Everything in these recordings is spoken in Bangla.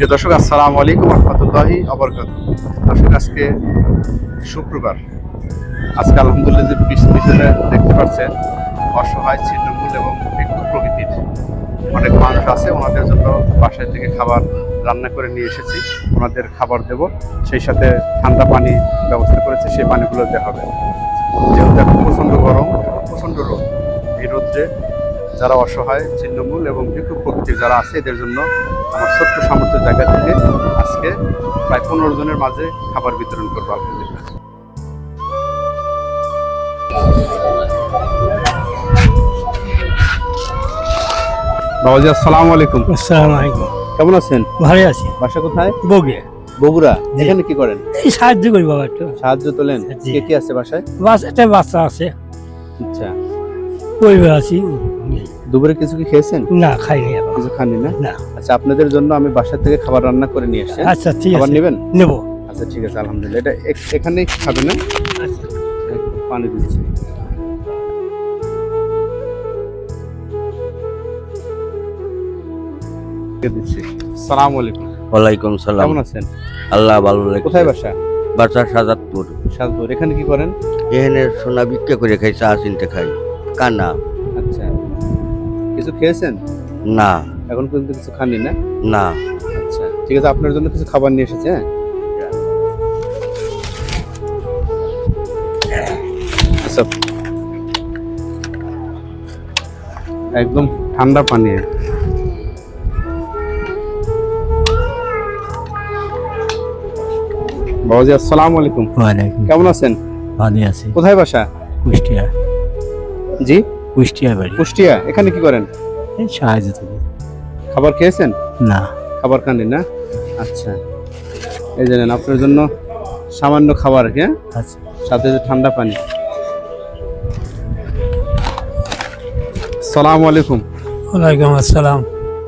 প্রিয় দর্শক, আসসালামু আলাইকুম রহমতুল্লাহি ওয়াবারাকাতুহু। দর্শক, আজকে শুক্রবার। আজকে আলহামদুলিল্লাহ যে পিছনে দেখতে পাচ্ছেন অসহায়, ছিন্নমূল এবং ভিক্ষুক প্রকৃতির অনেক মানুষ আছে। ওনাদের জন্য বাসায় থেকে খাবার রান্না করে নিয়ে এসেছি, ওনাদের খাবার দেব। সেই সাথে ঠান্ডা পানি ব্যবস্থা করেছি, সেই পানিগুলো দেওয়া হবে। যেহেতু এখন প্রচণ্ড গরম এবং প্রচণ্ড রোদ, এই রোদ্রে যারা অসহায়, ছিন্নমূল এবং ভিক্ষুক প্রকৃতির যারা আছে, এদের জন্য আমার ছোট্ট সামর্থ্যের জায়গা থেকে আজকে প্রায় 15 জনের মাঝে খাবার বিতরণ করবো আলহামদুলিল্লাহ। বাবাজি, আসসালামু আলাইকুম। আসসালামু আলাইকুম। কেমন আছেন? ভালো আছি। বাসা কোথায়? বগুড়া। এখানে কি করেন? এই সাহায্য করি বাবা, একটু সাহায্য তোলেন? জি। কে কি আছে বাসায়? একটা বাচ্চা আছে, আচ্ছা, পরিবার আছি। দুপুরে কিছু কি খেয়েছেন? না, খাইনি এখন। কিছু খাননি না? না। আচ্ছা, আপনাদের জন্য আমি বাসা থেকে খাবার রান্না করে নিয়ে এসেছি। আচ্ছা, ঠিক খাবার আছে, নেবেন? নেব। আচ্ছা, ঠিক আছে, আলহামদুলিল্লাহ। এটা এখানেই খাবেন না? আচ্ছা। একটু পানি দিচ্ছি। দিচ্ছি। আসসালামু আলাইকুম। ওয়ালাইকুম সালাম। কেমন আছেন? আল্লাহ ভালো রাখছে। কোথায় বাসা? বাসা সাজাদপুর। সাজপুর। এখানে কি করেন? এখানে সোনা ভিক্ষা করে খাই, চা চিনতে খাই। কানা আচ্ছা, কিছু খেয়েছেন? না। এখন পর্যন্ত কিছু খাননি না? না। আচ্ছা, ঠিক আছে, আপনার জন্য কিছু খাবার নিয়ে এসেছে। হ্যাঁ, আচ্ছা, একদম ঠান্ডা পানি। বাবাজি, আসসালামু আলাইকুম। ওয়ালাইকুম। কেমন আছেন? ভালো আছি। কোথায় বাসা? কুষ্টিয়া। জি, কুষ্টিয়া বাড়ি। কুষ্টিয়া। এখানে কি করেন? এই সাহায্য করি। খাবার খেয়েছেন? না। খাবার খাননি না? আচ্ছা, এই জানেন আপনার জন্য সামান্য খাবার, হ্যাঁ, আচ্ছা। সাথে যে ঠান্ডা পানি। আসসালামু আলাইকুম। ওয়ালাইকুম আসসালাম।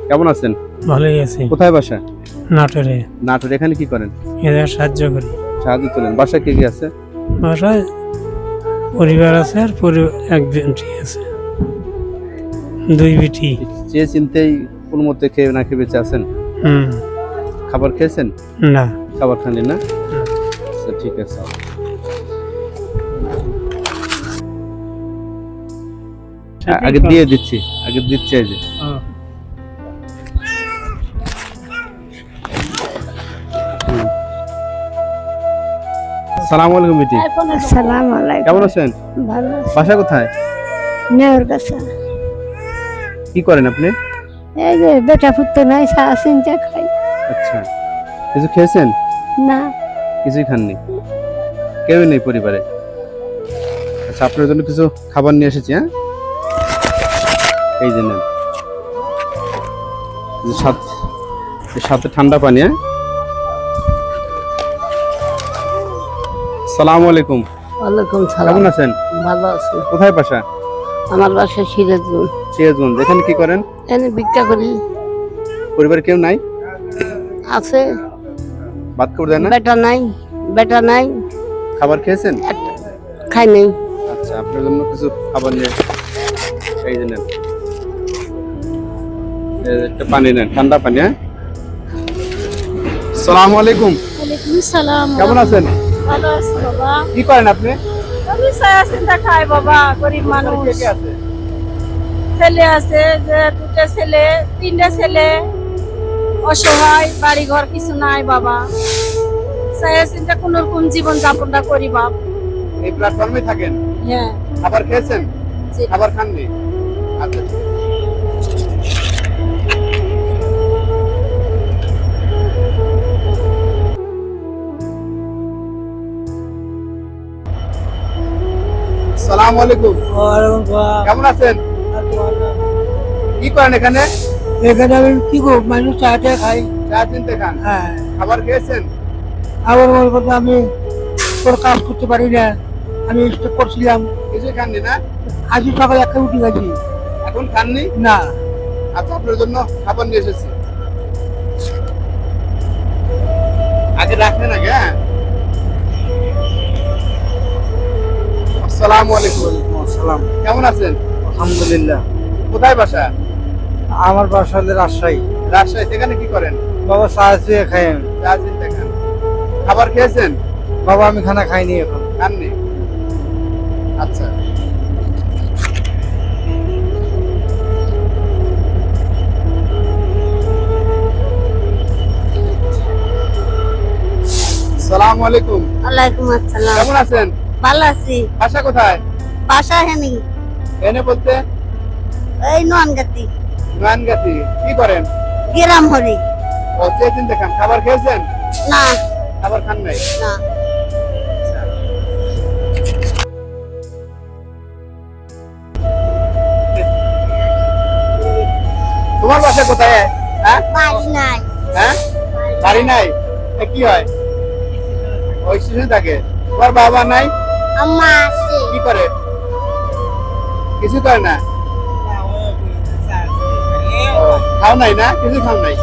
কেমন আছেন? ভালোই আছি। কোথায় বাসা? নাটোরে। নাটোর। এখানে কি করেন? এদের সাহায্য করি। সাহায্য তোলেন। বাসায় কে কি আছে? বাসায় পরিবার আছে, আর এক বেটি আছে, 2 বেটি। চেয়ে চিনতেই কোনো মতে খেয়ে না খেয়ে বেঁচে আছেন? খাবার খেয়েছেন? না। খাবার খাননি না? আচ্ছা, ঠিক আছে। আগে দিয়ে দিচ্ছি, আগে দিচ্ছি। এই যে আসসালামু আলাইকুম বেটি। আসসালামু আলাইকুম। কেমন আছেন? ভালো আছি। বাসা কোথায়? নেওর কাছে। কি করেন আপনি? এই যে বেটা পুত্র নাই, চা চিনতে খাই। আচ্ছা, কিছু খেয়েছেন? না। কিছুই খাননি? কেউ নেই পরিবারে? আচ্ছা, আপনার জন্য কিছু খাবার নিয়ে এসেছি। হ্যাঁ, এই যে নেন। সাথে ঠান্ডা পানি। হ্যাঁ, আসসালামু আলাইকুম। ওয়ালাইকুম সালাম। কেমন আছেন? ভালো আছি। কোথায় বাসা? আমার বাসা সিরাজগঞ্জ। সিরাজগঞ্জ। এখানে কি করেন? এনে ভিক্ষা করি। পরিবারে কেউ নাই? আছে। ভাত করে দেয় না? বেটা নাই। খাবার খেয়েছেন? খাই নাই। আচ্ছা, আপনার জন্য কিছু খাবার নিয়ে এই যে নেন। একটা পানি নেন, ঠান্ডা পানি। হ্যাঁ, আসসালামু আলাইকুম। ওয়ালাইকুম সালাম। কেমন আছেন? ভালো আছি বাবা। কি করেন আপনি? আমি চা চিন্তা খাই বাবা, গরিব মানুষ। কে কে আছে? ছেলে আছে, যে 2টা ছেলে, 3টা ছেলে, অসহায়, বাড়ি ঘর কিছু নাই বাবা। চা চিন্তা কোন রকম জীবন যাপনটা করি বাপ। এই প্ল্যাটফর্মে থাকেন? হ্যাঁ। খাবার খেয়েছেন? জি। খাবার খাননি? আচ্ছা, ঠিক আছে। আসসালামু আলাইকুম। কেমন আছেন? কি করেন এখানে? এখানে আমি কি করব, মানুষ চাটা খাই। চা চিনতে খান? হ্যাঁ। খাবার খেয়েছেন? আবার বলবো আমি তোর কাজ করতে পারি না, আমি স্টক করছিলাম। কিছুই খাননি না? আজ সকালে একটা রুটি খাইছি। এখন খাননি? না। আচ্ছা, আপনার জন্য খাবার নিয়ে এসেছি। আগে রাখেন আগে। হ্যাঁ, আসসালামু আলাইকুম। আসসালাম। কেমন আছেন? আলহামদুলিল্লাহ। কোথায় বাসা? আমার বাসা হলো রাজশাহী। রাজশাহী। এখানে কি করেন? বাবা চা আছে খাই চা চিন্তা খান। খাবার খেয়েছেন? বাবা আমি খানা খাইনি এখন। খাননি? আচ্ছা। আসসালামু আলাইকুম। ওয়ালাইকুম আসসালাম। কেমন আছেন? ভালো আছি। বাসা কোথায়? বাসা হেনি এনে বলতে এই নোয়ানগাতি নয়নগাতি। কি করেন? গ্রাম হরি। ও চেয়েছেন দেখান। খাবার খেয়েছেন? না খাবার খান নাই? না তোমার বাসা কোথায়? হ্যাঁ বাড়ি নাই। হ্যাঁ, বাড়ি নাই? এ কি হয়? ওই স্টেশনে থাকে। তোমার বাবা নাই? আম্মা আছে। কি করে? কিছু করে না? ও, খাও নাই না? কিছু খাও নাই?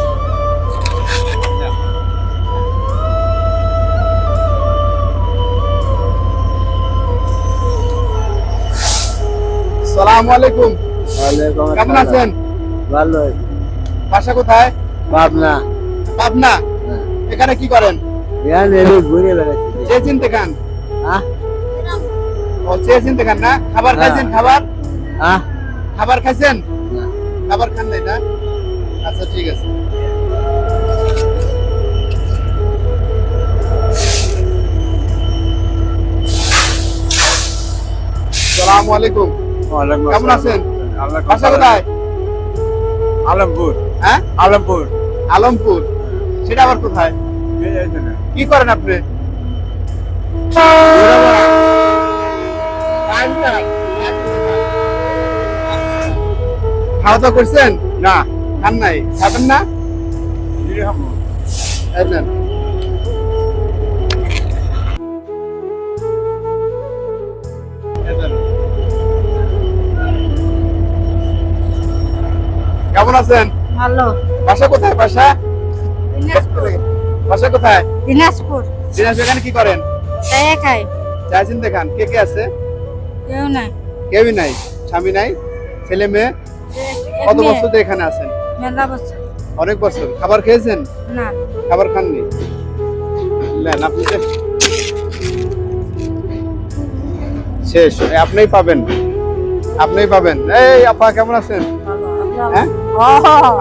আসসালামু আলাইকুম। কেমন আছেন? ভালো বাসা কোথায়? পাবনা পাবনা। এখানে কি করেন? ঘুরে বেড়াচ্ছি। চেয়ে চিনতে খান? হ্যাঁ ও চেয়ে চিনতে খান না? খাবার খাইছেন? খাবার হ্যাঁ খাবার খাইছেন? খাবার খান নাই না? আচ্ছা ঠিক আছে। আসসালামু আলাইকুম। কেমন আছেন? বাসা কোথায়? আলমপুর হ্যাঁ, আলমপুর আলমপুর। সেটা আবার কোথায়? কি করেন আপনি? খাওয়া দাওয়া করছেন? না, খান নাই। খাবেন না? এই নেন। এই নেন। কেমন আছেন? ভালো। বাসা কোথায়? বাসা বাসা কোথায়? দিনাজপুর। দিনাজপুর। এখানে কি করেন? চাই খাই। চাইছেন দেখান। কে কে আছে? কেউ নাই। কেউই নাই। স্বামী নাই? ছেলে মেয়ে? কত বছর ধরে এখানে আছেন? মেলা বছর। অনেক বছর। খাবার খেয়েছেন? না খাবার খাননি? নেন আপনি শেষ। আপনিই পাবেন, আপনিই পাবেন। এই আপা কেমন আছেন? হ্যাঁ,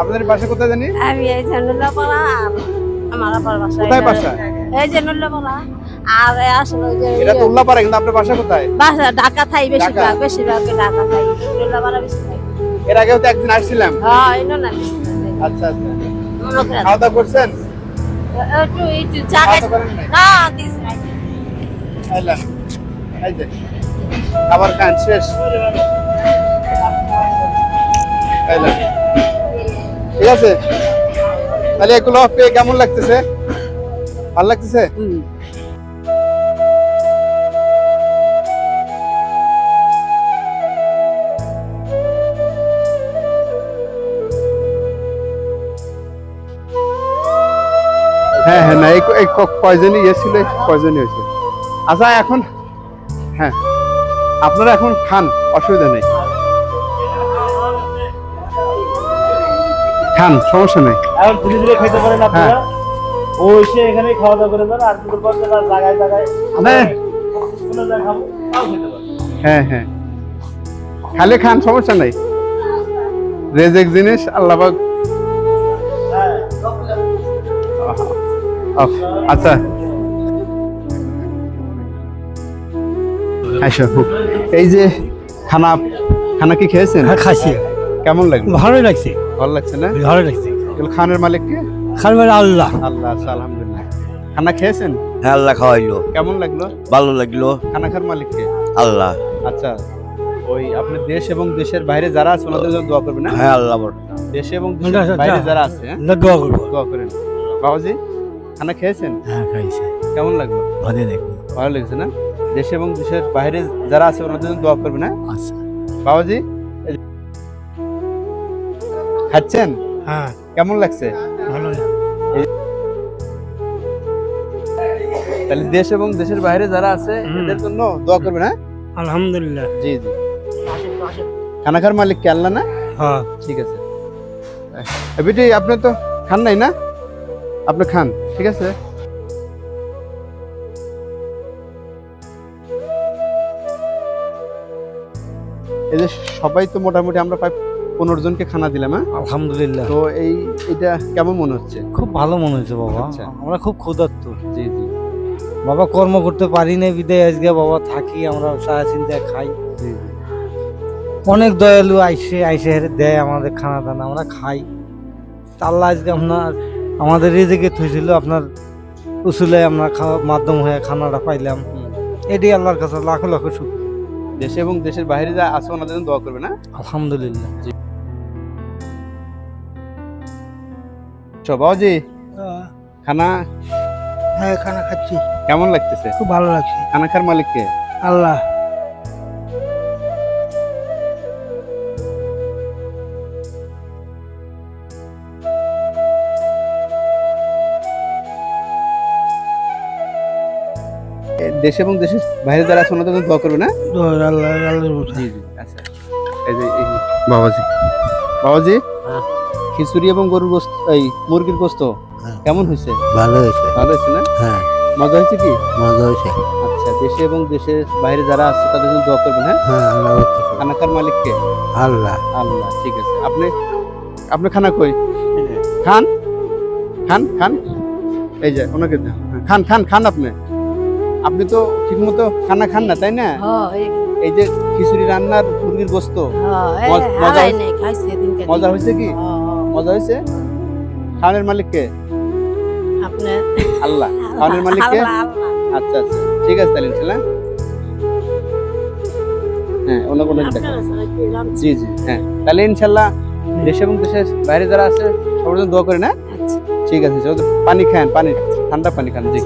আপনাদের বাসা কোথায় জানি? আমি এই যে নুল্লাপাড়া আর আমার আবার বাসা কোথায় বাসা? এই যে নুল্লাপাড়া আর আসলে ওই যে এটা তো উল্লাপাড়া, কিন্তু আপনার বাসা কোথায়? বাসা ঢাকা থাই বেশিরভাগ ঢাকা? বেশিরভাগ ঢাকা থাই নুল্লাপাড়া বেশিরভাগ। এর আগেও তো একদিন আসছিলাম। হ্যাঁ এই না বেশিরভাগ আচ্ছা আচ্ছা। লোকেরা খাওয়া দাওয়া করছেন? একটু চা খাওয়া খাইছি দাওয়া করেন নাই? না দিস নাই আইলাম। এই যে খাবার খান শেষ। আইলাম। ঠিক আছে, তাহলে এগুলো পেয়ে কেমন লাগতেছে? ভালো লাগতেছে? হ্যাঁ হ্যাঁ, না এই কয়জনই ছিল, কয়জনই হয়েছে। আচ্ছা এখন হ্যাঁ, আপনারা এখন খান, অসুবিধা নেই, খান, সমস্যা নেই। এখন ধীরে ধীরে খেতে পারেন আপনারা। হ্যাঁ। ও এসে এখানে খাওয়া দাওয়া করে দেন, আর দুপুর পর জায়গায় জায়গায় হ্যাঁ কোনো জায়গায় খাবো তাও খেতে পারেন। হ্যাঁ হ্যাঁ, খালি খান, সমস্যা নাই। রেজেক জিনিস আল্লাহ পাক। আচ্ছা আচ্ছা, এই যে খানা খানা কি খেয়েছেন? হ্যাঁ খাইছি, কেমন লাগলো? ভালোই লাগছে, ভালো লাগছে না? ভালো লাগছে। এগুলো খানের মালিক কে? খাবার আল্লাহ। আল্লাহ। আচ্ছা, আলহামদুলিল্লাহ। খানা খেয়েছেন? হ্যাঁ আল্লাহ খাওয়াইলো, কেমন লাগলো? ভালো লাগলো। খানা খার মালিক কে? আল্লাহ। আচ্ছা, ওই আপনি দেশ এবং দেশের বাইরে যারা আছে ওনাদের জন্য দোয়া করবেন না? হ্যাঁ আল্লাহ বল। দেশে এবং দেশের বাইরে যারা আছে, হ্যাঁ, দোয়া করবো। দোয়া করেন। বাবাজি খানা খেয়েছেন? হ্যাঁ খাইছি, কেমন লাগলো? ভালো লাগবে। ভালো লেগেছে না? দেশে এবং দেশের বাইরে যারা আছে ওনাদের জন্য দোয়া করবেন, না আচ্ছা বাবাজি? খাচ্ছেন? হ্যাঁ কেমন লাগছে? ভালো লাগবে। তাহলে দেশ এবং দেশের বাইরে যারা আছে এদের জন্য দোয়া করবেন, হ্যাঁ? আলহামদুলিল্লাহ। জি জি। খানা খার মালিক কে? আল্লাহ না? হ্যাঁ ঠিক আছে। বিটি আপনি তো খান নাই না? আপনি খান, ঠিক আছে? এই যে সবাই তো মোটামুটি আমরা প্রায় 15 জনকে খানা দিলাম, হ্যাঁ? আলহামদুলিল্লাহ, তো এটা কেমন মনে হচ্ছে? খুব ভালো মনে হচ্ছে বাবা। আচ্ছা। আমরা খুব ক্ষুধার্ত জি জি বাবা, কর্ম করতে পারি না বিদায় আজকে বাবা থাকি, আমরা সারা চিন্তা খাই। জি জি। অনেক দয়ালু আইসে হেরে দেয় আমাদের খানা দানা, আমরা খাই। তা আল্লাহ আজকে আমাদের রিজিকে থইছিল, আপনার উসুলে আমরা খাওয়া মাধ্যম হয়ে খানাটা পাইলাম। এটাই আল্লাহর কাছে লাখো লাখো শুকর। দেশে এবং দেশের বাইরে যা আছে ওনাদের জন্য দোয়া করবে না? আলহামদুলিল্লাহ। বাবাজি, খানা হ্যাঁ খানা খাচ্ছি, কেমন লাগতেছে? খুব ভালো লাগছে। খানা খার মালিক কে? আল্লাহ। দেশে এবং দেশের বাইরে যারা আছে ওনাদের জন্য দোয়া করবে না? আল্লাহ আল্লাহর বলছে। জি জি। আচ্ছা, এই বাবাজি, বাবাজি, হ্যাঁ। খিচুড়ি এবং গরুর গোস্ত, এই মুরগির গোস্ত হ্যাঁ। কেমন হয়েছে? ভালো হয়েছে। ভালো হয়েছে না? হ্যাঁ, মজা হয়েছে কি? মজা হয়েছে। আচ্ছা, দেশে এবং দেশের বাইরে যারা আছে তাদের জন্য দোয়া করবেন, হ্যাঁ? হ্যাঁ, আল্লাহ খানা খার মালিক কে? আল্লাহ। আল্লাহ। ঠিক আছে, আপনি খানা কই? খান খান খান, এই যে ওনাকে দেন। খান খান খান। আপনি তো ঠিক মতো খানা খান না, তাই না? এই যে খিচুড়ি রান্নার মুরগির গোস্ত মজা হয়েছে কি? মজা হয়েছে? খাওয়ানোর মালিক কে? আল্লাহ। খাওয়ানোর মালিক কে? আচ্ছা আচ্ছা, ঠিক আছে তাহলে ইনশাআল্লাহ। হ্যাঁ, ওনাকে দেখেন। জি জি, হ্যাঁ, তাহলে ইনশাআল্লাহ দেশে এবং দেশের বাইরে যারা আছে সবার জন্য দোয়া করি না? ঠিক আছে, পানি খান, পানি ঠান্ডা পানি খান। জি।